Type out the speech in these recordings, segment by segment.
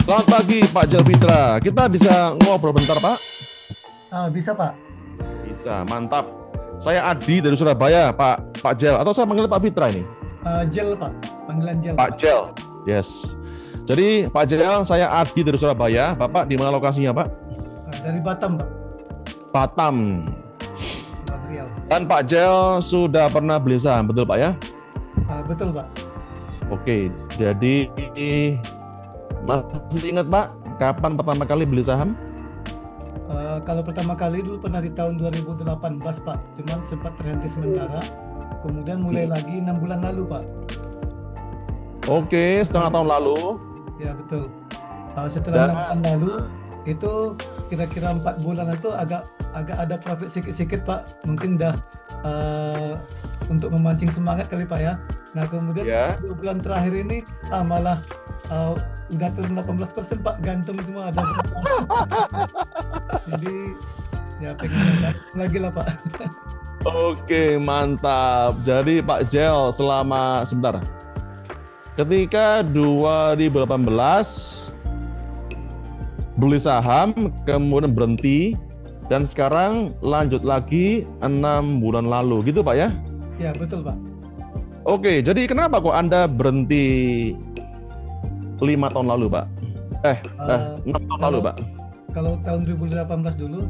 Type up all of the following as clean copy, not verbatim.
Selamat pagi Pak Jelfitra. Kita bisa ngobrol bentar Pak? Bisa Pak. Bisa, mantap. Saya Adi dari Surabaya, Pak Jel. Atau saya panggil Pak Fitra ini? Jel Pak, panggilan Jel Pak. Pak Jel. Yes. Jadi Pak Jel, saya Adi dari Surabaya. Bapak di mana lokasinya Pak? Dari Batam Pak, Batam. Riau. Dan Pak Jel sudah pernah beli saham, betul Pak ya? Betul Pak. Oke, jadi masih ingat Pak, kapan pertama kali beli saham? Kalau pertama kali dulu pernah di tahun 2018 Pak, cuman sempat terhenti sementara. Kemudian mulai lagi 6 bulan lalu Pak. Oke, setengah tahun lalu. Ya betul. Setelah 6 bulan lalu itu kira-kira 4 bulan itu agak ada profit sedikit-sedikit Pak. Mungkin dah untuk memancing semangat kali Pak ya. Nah kemudian 2 bulan terakhir ini malah udah turun 18% Pak, gantung semua ada berapa. Jadi ya pengen lagi lah Pak. Oke, mantap. Jadi Pak Jel selama sebentar. Ketika 2018 beli saham, kemudian berhenti, dan sekarang lanjut lagi 6 bulan lalu, gitu Pak ya? Ya betul Pak. Oke, jadi kenapa kok Anda berhenti 5 tahun lalu Pak? 6 tahun lalu Pak? Kalau tahun 2018 dulu,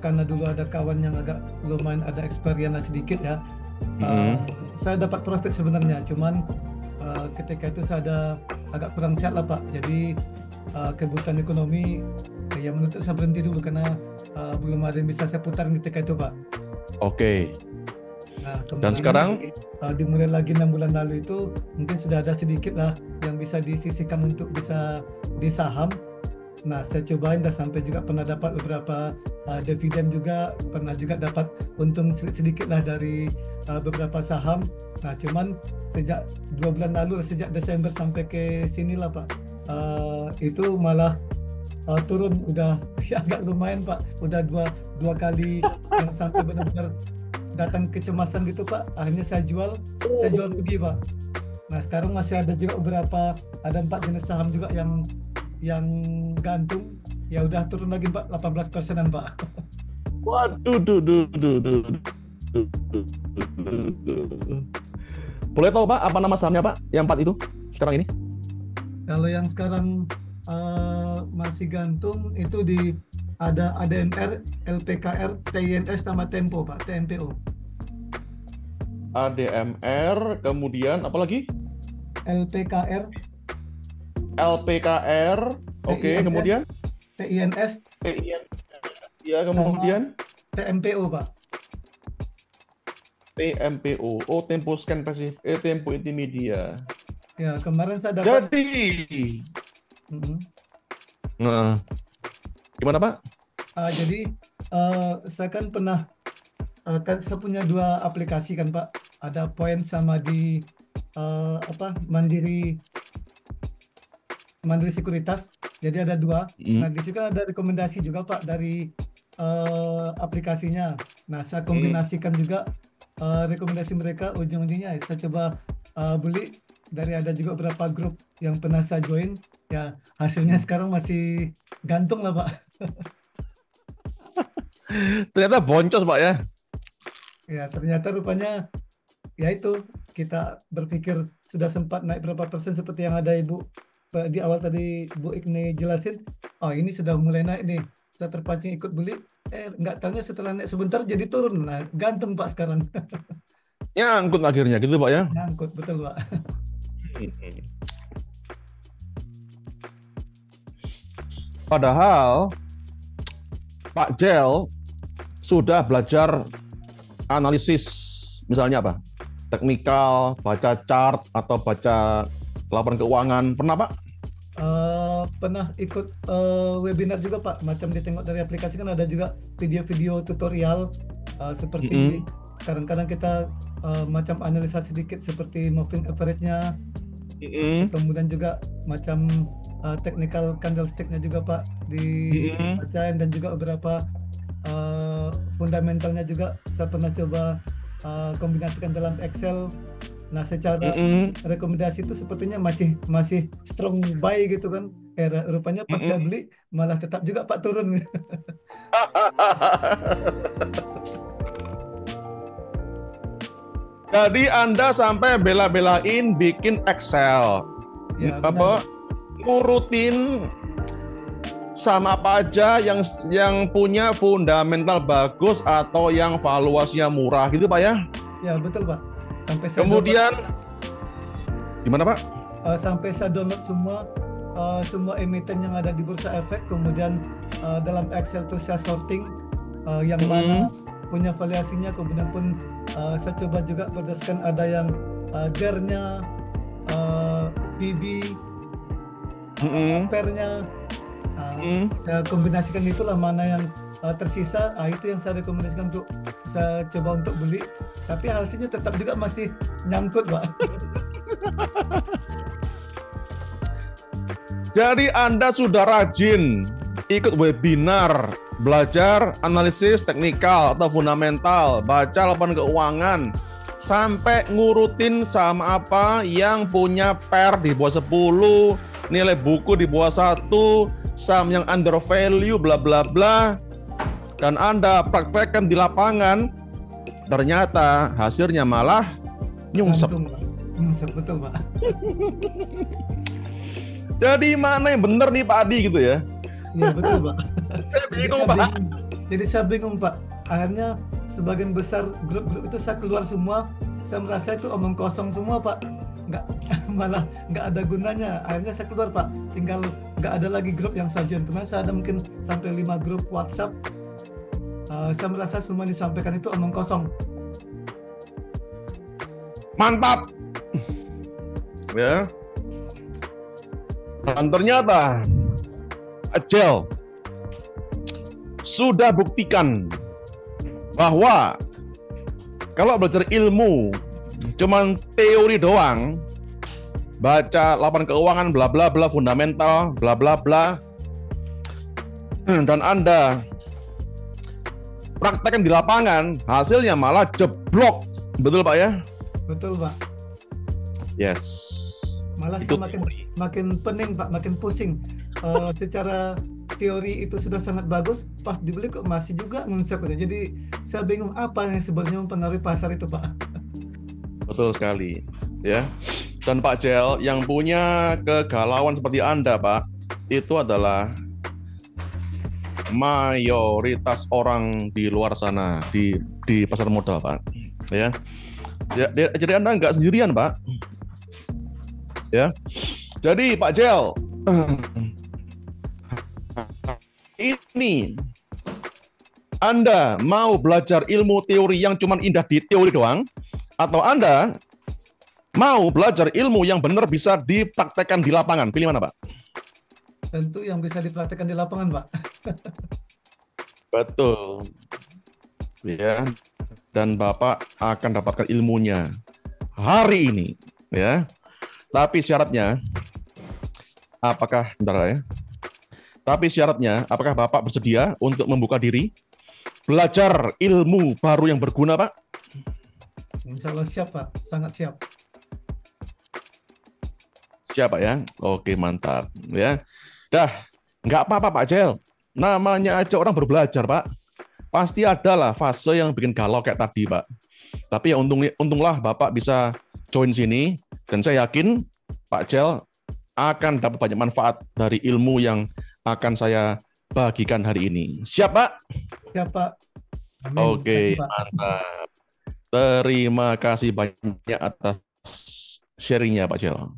karena dulu ada kawan yang agak lumayan ada experience sedikit ya, saya dapat profit sebenarnya, cuman ketika itu saya ada agak kurang sehat lah Pak, jadi kebutuhan ekonomi yang menuntut saya berhenti dulu karena belum ada yang bisa saya putar ketika itu Pak. Oke. Nah, dan sekarang dimulai lagi 6 bulan lalu itu mungkin sudah ada sedikit lah yang bisa disisihkan untuk bisa di saham. Nah, saya cobain dah sampai juga pernah dapat beberapa dividen juga, pernah juga dapat untung sedikit lah dari beberapa saham. Nah, cuman sejak 2 bulan lalu, sejak Desember sampai ke sini lah Pak, itu malah turun udah ya, agak lumayan Pak, udah dua kali yang sampai benar-benar datang kecemasan gitu Pak. Akhirnya saya jual pergi Pak. Nah, sekarang masih ada juga beberapa, ada 4 jenis saham juga yang gantung, ya udah turun lagi Pak, 18%-an Pak. Waduh, boleh tahu Pak apa nama sahamnya Pak? Yang 4 itu sekarang ini? Kalau yang sekarang masih gantung itu ada ADMR, LPKR, TINS sama Tempo Pak, TMPO. ADMR, kemudian apa lagi? LPKR, oke, kemudian TINS, ya, kemudian TMPO Pak. TMPO, Tempo Scan Passive, Tempo Intimedia. Ya, kemarin saya dapat. Jadi, nah, gimana Pak? Jadi saya kan pernah, kan saya punya 2 aplikasi kan Pak, ada Point sama di Mandiri Sekuritas. Jadi ada 2. Nah di situ kan ada rekomendasi juga Pak dari aplikasinya. Nah saya kombinasikan juga rekomendasi mereka, ujung-ujungnya saya coba beli dari ada juga beberapa grup yang pernah saya join. Ya hasilnya sekarang masih gantung lah Pak. Ternyata boncos Pak ya? Ya ternyata rupanya ya itu, kita berpikir sudah sempat naik berapa persen seperti yang ada Ibu di awal tadi Bu Ikni jelasin. Oh ini sudah mulai naik nih, saya terpancing ikut beli, nggak tahunya setelah naik sebentar jadi turun. Nah gantung Pak sekarang. Nyangkut akhirnya gitu Pak ya? Nyangkut, betul Pak. Padahal Pak Jel sudah belajar analisis, misalnya apa? Teknikal, baca chart, atau baca laporan keuangan. Pernah Pak? Pernah ikut webinar juga Pak, macam ditengok dari aplikasi kan ada juga video-video tutorial seperti kadang-kadang kita macam analisa sedikit seperti moving average-nya, kemudian juga macam technical candlestick-nya juga Pak dibacain, dan juga beberapa fundamentalnya juga saya pernah coba kombinasikan dalam Excel. Nah, secara Mm-mm. rekomendasi itu sepertinya masih masih strong buy gitu kan. Rupanya pas saya Mm-mm. beli malah tetap juga Pak turun. Jadi Anda sampai bela-belain bikin Excel, Ya, benar, apa Pak. ngurutin sama apa aja yang punya fundamental bagus atau yang valuasinya murah gitu Pak ya. Ya, betul, Pak. Sampai saya download Kemudian gimana Pak? sampai saya download semua emiten yang ada di Bursa Efek, kemudian dalam Excel itu saya sorting yang mana Mm-mm. punya valuasinya, kemudian pun saya coba juga berdasarkan ada yang DER-nya, PB, Mm-mm. pair-nya, Mm-mm. saya kombinasikan itulah mana yang tersisa, itu yang saya rekomendasikan untuk saya coba untuk beli, tapi hasilnya tetap juga masih nyangkut, Pak. Jadi Anda sudah rajin ikut webinar, belajar analisis teknikal atau fundamental, baca laporan keuangan, sampai ngurutin sama apa yang punya PER di bawah 10, nilai buku di bawah 1, saham yang under value, bla bla bla. Dan Anda praktekkan di lapangan, ternyata hasilnya malah nyungsep. Gantung, Pak. Nyungsep, betul, Pak. Jadi mana yang benar nih Pak Adi gitu ya? Iya, betul, Pak. Saya Jadi bingung saya Pak. bingung. Jadi saya bingung, Pak. Akhirnya sebagian besar grup-grup itu saya keluar semua. Saya merasa itu omong kosong semua, Pak. Nggak, malah nggak ada gunanya. Akhirnya saya keluar, Pak. Tinggal nggak ada lagi grup yang saya join. Kemarin saya ada mungkin sampai 5 grup WhatsApp. Saya merasa semua yang disampaikan itu omong kosong. Mantap. Ya. Dan ternyata Agile sudah buktikan bahwa kalau belajar ilmu cuman teori doang, baca laporan keuangan bla bla bla, fundamental bla bla bla, dan Anda praktekkan di lapangan, hasilnya malah jeblok. Betul Pak ya? Betul, Pak. Yes. Malah Itu saya makin pening, Pak, makin pusing. Secara teori itu sudah sangat bagus, pas dibeli kok masih juga ngunsep aja. Jadi saya bingung apa yang sebenarnya mempengaruhi pasar itu, Pak. Betul sekali, ya. Dan Pak Jel yang punya kegalauan seperti Anda, Pak, itu adalah mayoritas orang di luar sana di pasar modal, Pak. Ya. Jadi Anda nggak sendirian, Pak. Ya. Jadi Pak Jel, ini Anda mau belajar ilmu teori yang cuma indah di teori doang, atau Anda mau belajar ilmu yang benar bisa dipraktekkan di lapangan? Pilih mana, Pak? Tentu yang bisa dipraktekkan di lapangan, Pak. Betul. Ya. Dan Bapak akan dapatkan ilmunya hari ini, ya. Tapi syaratnya Tapi syaratnya apakah Bapak bersedia untuk membuka diri belajar ilmu baru yang berguna, Pak? Insya Allah siap, Pak. Sangat siap. Siapa ya? Oke, mantap. Ya, dah, nggak apa-apa Pak Jel. Namanya aja orang berbelajar, Pak. Pasti ada lah fase yang bikin galau kayak tadi, Pak. Tapi ya untunglah Bapak bisa join sini, dan saya yakin Pak Jel akan dapat banyak manfaat dari ilmu yang akan saya bagikan hari ini. Siap, Pak? Siap, Pak. Amin. Oke, Terima kasih, Pak. mantap. Terima kasih banyak atas sharingnya, Pak Jel.